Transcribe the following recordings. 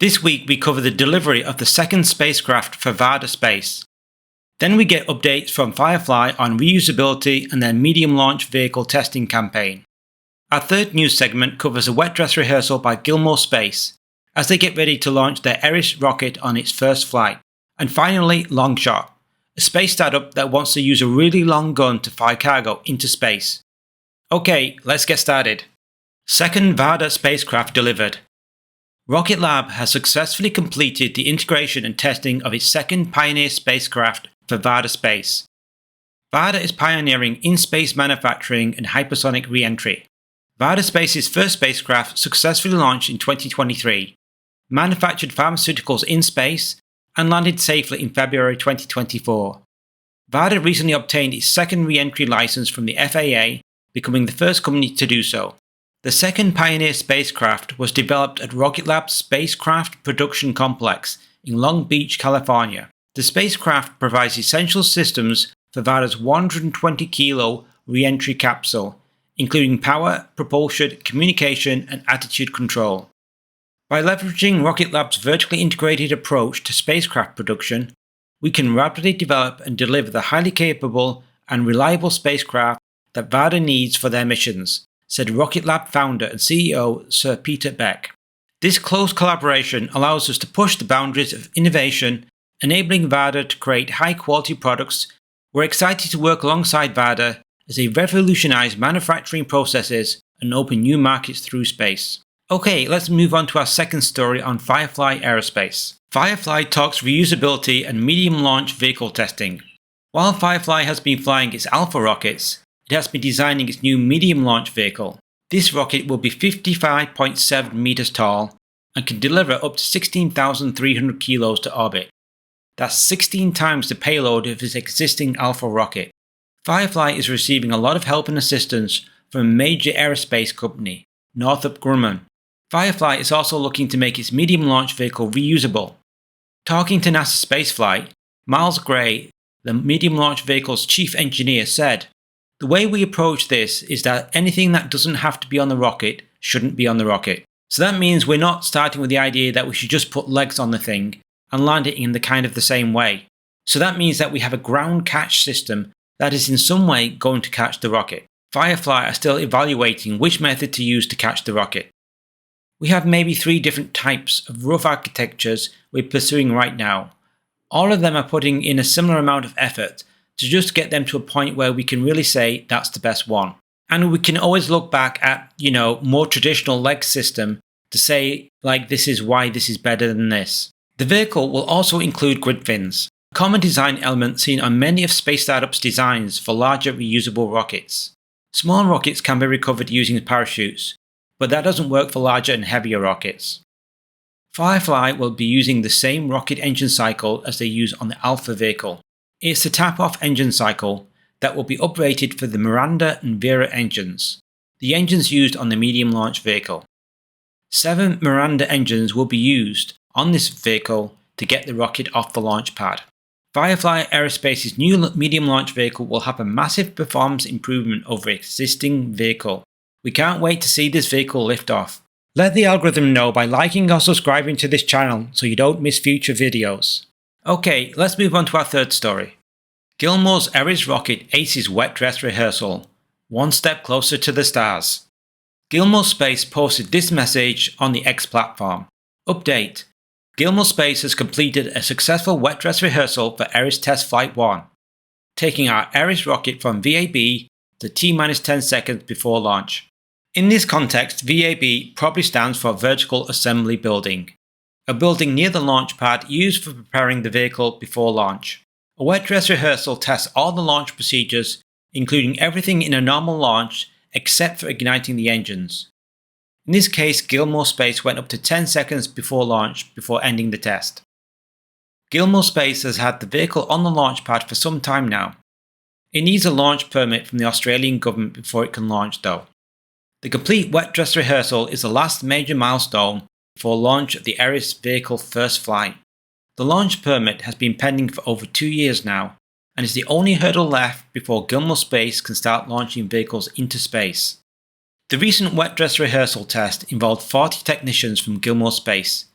This week we cover the delivery of the second spacecraft for Varda Space. Then we get updates from Firefly on reusability and their medium launch vehicle testing campaign. Our third news segment covers a wet dress rehearsal by Gilmour Space as they get ready to launch their Eris rocket on its first flight. And finally, Longshot, a space startup that wants to use a really long gun to fire cargo into space. Okay, let's get started. Second Varda spacecraft delivered. Rocket Lab has successfully completed the integration and testing of its second Pioneer spacecraft for Varda Space. Varda is pioneering in-space manufacturing and hypersonic re-entry. Varda Space's first spacecraft successfully launched in 2023, manufactured pharmaceuticals in space, and landed safely in February 2024. Varda recently obtained its second re-entry license from the FAA, becoming the first company to do so. The second Pioneer spacecraft was developed at Rocket Lab's Spacecraft Production Complex in Long Beach, California. The spacecraft provides essential systems for Varda's 120 kilo re-entry capsule, including power, propulsion, communication, and attitude control. By leveraging Rocket Lab's vertically integrated approach to spacecraft production, we can rapidly develop and deliver the highly capable and reliable spacecraft that Varda needs for their missions, said Rocket Lab founder and CEO Sir Peter Beck. This close collaboration allows us to push the boundaries of innovation, enabling Varda to create high-quality products. We're excited to work alongside Varda as they revolutionize manufacturing processes and open new markets through space. Okay, let's move on to our second story on Firefly Aerospace. Firefly talks reusability and medium launch vehicle testing. While Firefly has been flying its Alpha rockets, it has been designing its new medium launch vehicle. This rocket will be 55.7 meters tall and can deliver up to 16,300 kilos to orbit. That's 16 times the payload of its existing Alpha rocket. Firefly is receiving a lot of help and assistance from a major aerospace company, Northrop Grumman. Firefly is also looking to make its medium launch vehicle reusable. Talking to NASA Spaceflight, Miles Gray, the medium launch vehicle's chief engineer, said, "The way we approach this is that anything that doesn't have to be on the rocket shouldn't be on the rocket. So that means we're not starting with the idea that we should just put legs on the thing and land it in the kind of the same way. So that means that we have a ground catch system that is in some way going to catch the rocket." Firefly are still evaluating which method to use to catch the rocket. "We have maybe 3 different types of rough architectures we're pursuing right now. All of them are putting in a similar amount of effort to just get them to a point where we can really say that's the best one. And we can always look back at, more traditional leg system to say, like, this is why this is better than this." The vehicle will also include grid fins, a common design element seen on many of Space Startup's designs for larger reusable rockets. Small rockets can be recovered using parachutes, but that doesn't work for larger and heavier rockets. Firefly will be using the same rocket engine cycle as they use on the Alpha vehicle. It's the tap-off engine cycle that will be uprated for the Miranda and Vera engines, the engines used on the medium launch vehicle. 7 Miranda engines will be used on this vehicle to get the rocket off the launch pad. Firefly Aerospace's new medium launch vehicle will have a massive performance improvement over existing vehicle. We can't wait to see this vehicle lift off. Let the algorithm know by liking or subscribing to this channel so you don't miss future videos. Okay, let's move on to our third story. Gilmour's Eris rocket aces wet dress rehearsal, one step closer to the stars. Gilmour Space posted this message on the X platform. Update. Gilmour Space has completed a successful wet dress rehearsal for Eris Test Flight 1, taking our Eris rocket from VAB to T-10 seconds before launch. In this context, VAB probably stands for Vertical Assembly Building, a building near the launch pad used for preparing the vehicle before launch. A wet dress rehearsal tests all the launch procedures, including everything in a normal launch except for igniting the engines. In this case, Gilmour Space went up to 10 seconds before launch before ending the test. Gilmour Space has had the vehicle on the launch pad for some time now. It needs a launch permit from the Australian government before it can launch though. The complete wet dress rehearsal is the last major milestone before launch of the Eris vehicle first flight. The launch permit has been pending for over 2 years now, and is the only hurdle left before Gilmour Space can start launching vehicles into space. The recent wet dress rehearsal test involved 40 technicians from Gilmour Space,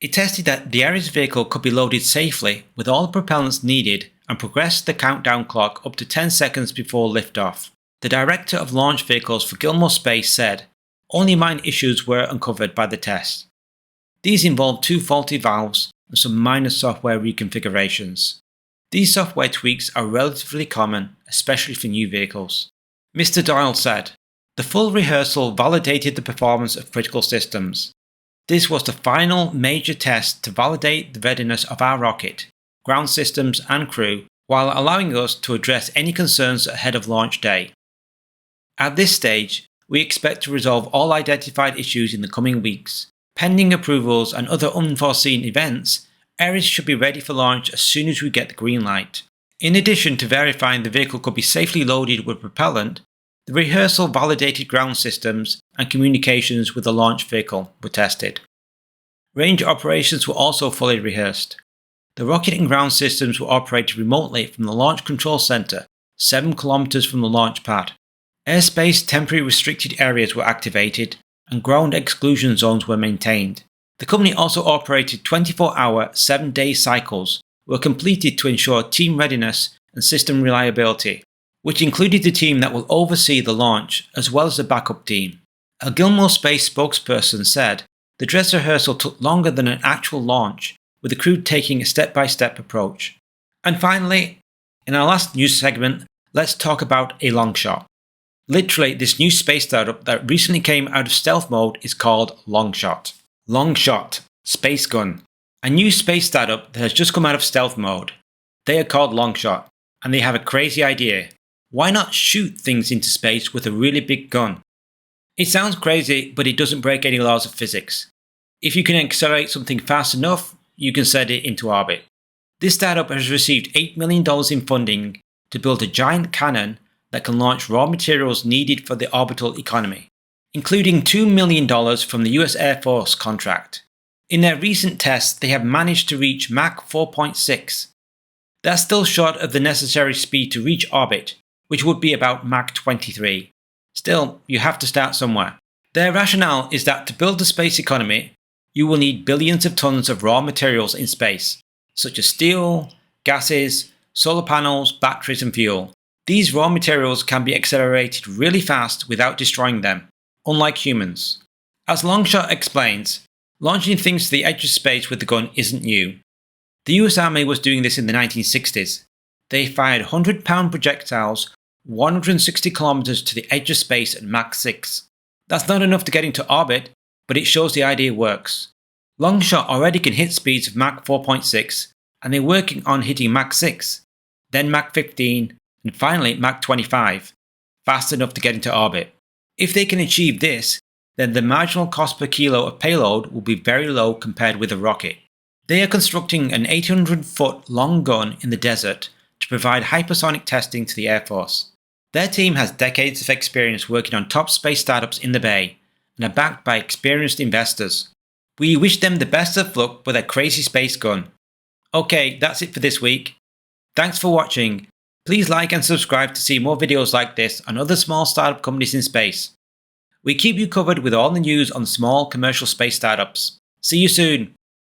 It tested that the Ares vehicle could be loaded safely with all the propellants needed and progressed the countdown clock up to 10 seconds before liftoff. The director of launch vehicles for Gilmour Space said, "Only minor issues were uncovered by the test. These involved 2 faulty valves and some minor software reconfigurations. These software tweaks are relatively common, especially for new vehicles." Mr. Doyle said, "The full rehearsal validated the performance of critical systems. This was the final major test to validate the readiness of our rocket, ground systems and crew, while allowing us to address any concerns ahead of launch day. At this stage, we expect to resolve all identified issues in the coming weeks. Pending approvals and other unforeseen events, Ares should be ready for launch as soon as we get the green light." In addition to verifying the vehicle could be safely loaded with propellant, the rehearsal validated ground systems and communications with the launch vehicle were tested. Range operations were also fully rehearsed. The rocket and ground systems were operated remotely from the Launch Control Center, 7 kilometers from the launch pad. Airspace temporary restricted areas were activated and ground exclusion zones were maintained. The company also operated 24-hour, 7-day cycles were completed to ensure team readiness and system reliability, which included the team that will oversee the launch as well as the backup team. A Gilmour Space spokesperson said, "The dress rehearsal took longer than an actual launch, with the crew taking a step-by-step approach." And finally, in our last news segment, let's talk about a long shot. Literally, this new space startup that recently came out of stealth mode is called Longshot. Longshot, Space Gun, a new space startup that has just come out of stealth mode. They are called Longshot, and they have a crazy idea. Why not shoot things into space with a really big gun? It sounds crazy, but it doesn't break any laws of physics. If you can accelerate something fast enough, you can send it into orbit. This startup has received $8 million in funding to build a giant cannon that can launch raw materials needed for the orbital economy, including $2 million from the US Air Force contract. In their recent tests, they have managed to reach Mach 4.6. That's still short of the necessary speed to reach orbit, which would be about Mach 23. Still, you have to start somewhere. Their rationale is that to build the space economy, you will need billions of tons of raw materials in space, such as steel, gases, solar panels, batteries and fuel. These raw materials can be accelerated really fast without destroying them, unlike humans. As Longshot explains, launching things to the edge of space with the gun isn't new. The US Army was doing this in the 1960s. They fired 100-pound projectiles 160 kilometers to the edge of space at Mach 6. That's not enough to get into orbit, but it shows the idea works. Longshot already can hit speeds of Mach 4.6, and they're working on hitting Mach 6, then Mach 15, and finally Mach 25, fast enough to get into orbit. If they can achieve this, then the marginal cost per kilo of payload will be very low compared with a rocket. They are constructing an 800-foot long gun in the desert to provide hypersonic testing to the Air Force. Their team has decades of experience working on top space startups in the Bay and are backed by experienced investors. We wish them the best of luck with their crazy space gun. Okay, that's it for this week. Thanks for watching. Please like and subscribe to see more videos like this on other small startup companies in space. We keep you covered with all the news on small commercial space startups. See you soon.